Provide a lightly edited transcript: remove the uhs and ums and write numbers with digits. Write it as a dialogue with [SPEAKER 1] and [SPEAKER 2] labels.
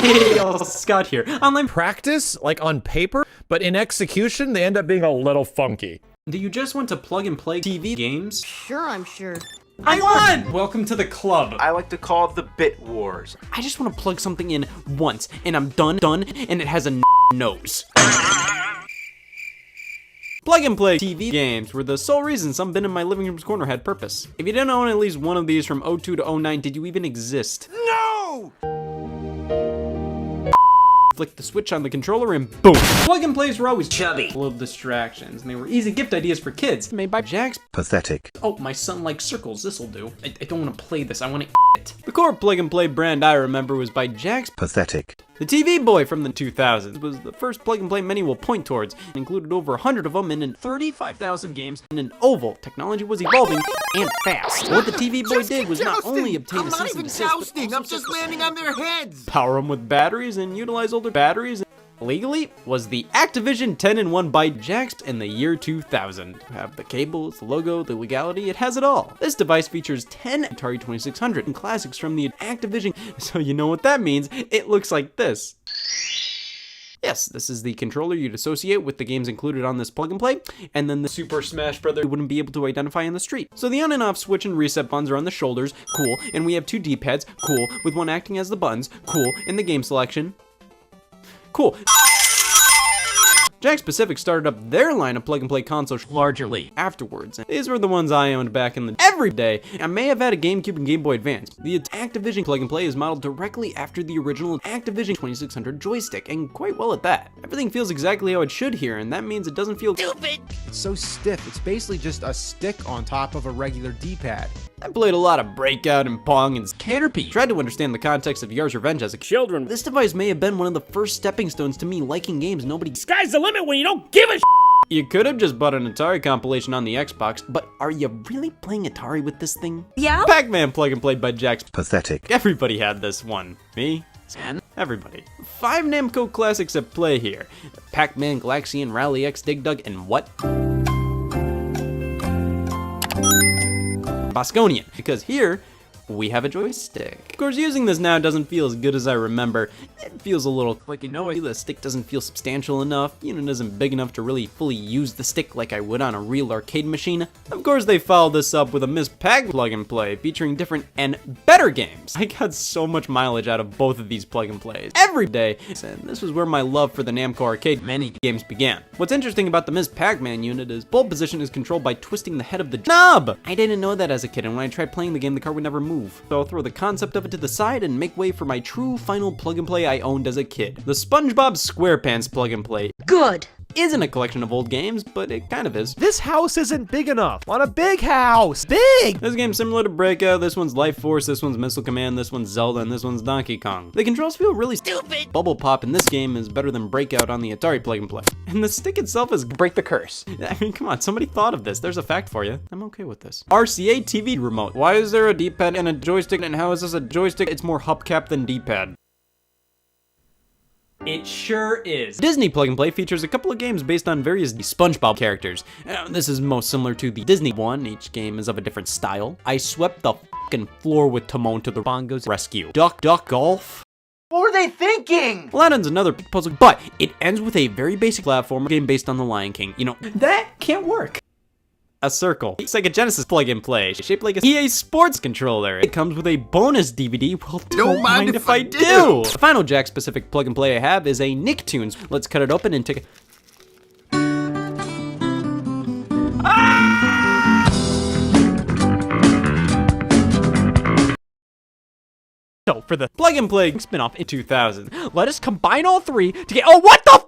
[SPEAKER 1] Hey, Scott here. Online
[SPEAKER 2] Practice, like on paper, but in execution, they end up being a little funky.
[SPEAKER 1] Do you just want to plug and play TV games?
[SPEAKER 3] Sure, I'm sure.
[SPEAKER 1] I won! Welcome to the club.
[SPEAKER 4] I like to call it the Bit Wars.
[SPEAKER 1] I just want to plug something in once, and I'm done, and it has a nose. Plug and play TV games were the sole reason some bin in my living room's corner had purpose. If you didn't own at least one of these from 02 to 09, did you even exist?
[SPEAKER 4] No!
[SPEAKER 1] Flick the switch on the controller and boom! Plug and plays were always chubby, full of distractions, and they were easy gift ideas for kids. Made by JAKKS.
[SPEAKER 5] Pathetic.
[SPEAKER 1] Oh, my son likes circles, this'll do. I don't want to play this, I want to it. The core plug and play brand I remember was by JAKKS.
[SPEAKER 5] Pathetic.
[SPEAKER 1] The TV Boy from the 2000s was the first plug and play many will point towards. It included over 100 of them in 35,000 games in an oval. Technology was evolving and fast. What the TV Boy did was not only obtain a cease and desist, but
[SPEAKER 4] I'm just landing on their heads!
[SPEAKER 1] power them with batteries and utilize older batteries. Legally, was the Activision 10-in-1 by JAKKS in the year 2000. Have the cables, the logo, the legality, it has it all. This device features 10 Atari 2600 and classics from the Activision, so you know what that means. It looks like this. Yes, this is the controller you'd associate with the games included on this plug and play, and then the Super Smash Bros. You wouldn't be able to identify in the street. So the on and off switch and reset buttons are on the shoulders, cool, and we have two D-pads, cool, with one acting as the buttons, cool, in the game selection. Cool. JAKKS Pacific started up their line of plug-and-play consoles largely afterwards. These were the ones I owned back in the every day. I may have had a GameCube and Game Boy Advance. The Activision plug-and-play is modeled directly after the original Activision 2600 joystick, and quite well at that. Everything feels exactly how it should here, and that means it doesn't feel stupid.
[SPEAKER 6] It's so stiff. It's basically just a stick on top of a regular D-pad.
[SPEAKER 1] I played a lot of Breakout and Pong and Caterpie. Tried to understand the context of Yar's Revenge as a children. This device may have been one of the first stepping stones to me liking games nobody. Sky's the limit when you don't give a shit. You could have just bought an Atari compilation on the Xbox, but are you really playing Atari with this thing?
[SPEAKER 3] Yeah?
[SPEAKER 1] Pac-Man plug and played by JAKKS.
[SPEAKER 5] Pathetic.
[SPEAKER 1] Everybody had this one. Me? And everybody. 5 Namco classics at play here. Pac-Man, Galaxian, Rally X, Dig Dug, and what? Bosconian, because here we have a joystick. Of course, using this now doesn't feel as good as I remember. It feels a little clicky. No, the stick doesn't feel substantial enough. Unit isn't big enough to really fully use the stick like I would on a real arcade machine. Of course, they followed this up with a Miss Pac plug and play featuring different and better games. I got so much mileage out of both of these plug and plays every day, and this was where my love for the Namco arcade many games began. What's interesting about the Ms. Pac-Man unit is bulb position is controlled by twisting the head of the knob. I didn't know that as a kid, and when I tried playing the game, the car would never move. So I'll throw the concept of it to the side and make way for my true final plug and play I owned as a kid. The SpongeBob SquarePants plug and play.
[SPEAKER 3] Good.
[SPEAKER 1] Isn't a collection of old games, but it kind of is.
[SPEAKER 2] This house isn't big enough. Want a big house. Big!
[SPEAKER 1] This game's similar to Breakout, this one's Life Force, this one's Missile Command, this one's Zelda, and this one's Donkey Kong. The controls feel really stupid. Bubble Pop in this game is better than Breakout on the Atari plug and play. And the stick itself is break the curse. I mean, come on, somebody thought of this. There's a fact for you. I'm okay with this. RCA TV remote. Why is there a D-pad and a joystick, and how is this a joystick? It's more hubcap than D-pad. It sure is. Disney Plug and Play features a couple of games based on various SpongeBob characters. This is most similar to the Disney one. Each game is of a different style. I swept the fucking floor with Timon to the Bongo's rescue. Duck Duck Golf.
[SPEAKER 4] What were they thinking?
[SPEAKER 1] Aladdin's another puzzle, but it ends with a very basic platformer game based on The Lion King. You know, that can't work. A circle. Sega Genesis plug and play, shaped like a EA Sports controller. It comes with a bonus DVD. Well, don't mind if I do. The final JAKKS specific plug and play I have is a Nicktoons. Let's cut it open and take a... So for the plug and play spin-off in 2000, let us combine all three to get. Oh, what the f